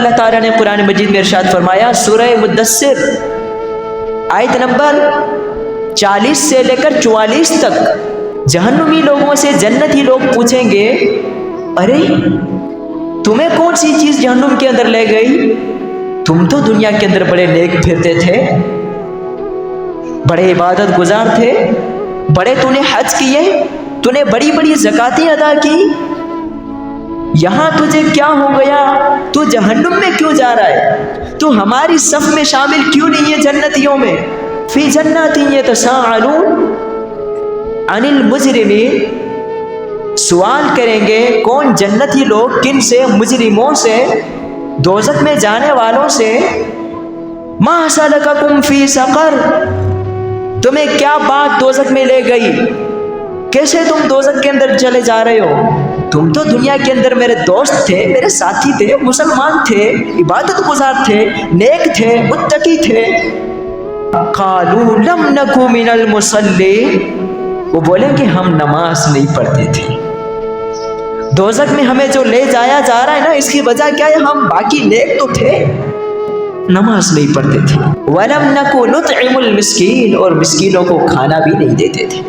اللہ تعالیٰ نے قرآن مجید میں ارشاد فرمایا سورہ مدثر آیت نمبر 40 سے لے کر 44 تک، جہنمی لوگوں سے جنتی لوگ پوچھیں گے ارے تمہیں کون سی چیز جہنم کے اندر لے گئی؟ تم تو دنیا کے اندر بڑے نیک پھرتے تھے، بڑے عبادت گزار تھے، بڑے تو نے حج کیے، تو نے بڑی بڑی زکاتیں ادا کی، یہاں تجھے کیا ہو گیا؟ تو جہنم میں کیوں جا رہا ہے؟ تو ہماری صف میں شامل کیوں نہیں ہے جنتیوں میں؟ فی جنات یتساءلون عن المجرمین، سوال کریں گے کون جنتی لوگ کن سے؟ مجرموں سے، دوزخ میں جانے والوں سے۔ ما سلککم فی سقر، تمہیں کیا بات دوزخ میں لے گئی؟ کیسے تم دوزخ کے اندر چلے جا رہے ہو؟ تم تو دنیا کے اندر میرے دوست تھے، میرے ساتھی تھے، مسلمان تھے، عبادت گزار تھے، نیک تھے، متقی تھے۔ قالوا لم نک من المصلین، وہ بولیں کہ ہم نماز نہیں پڑھتے تھے۔ دوزخ میں ہمیں جو لے جایا جا رہا ہے نا، اس کی وجہ کیا ہے؟ ہم باقی نیک تو تھے، نماز نہیں پڑھتے تھے۔ وَلَمْ نَكُ نُطْعِمُ الْمِسْكِينَ، اور مسکینوں کو کھانا بھی نہیں دیتے تھے۔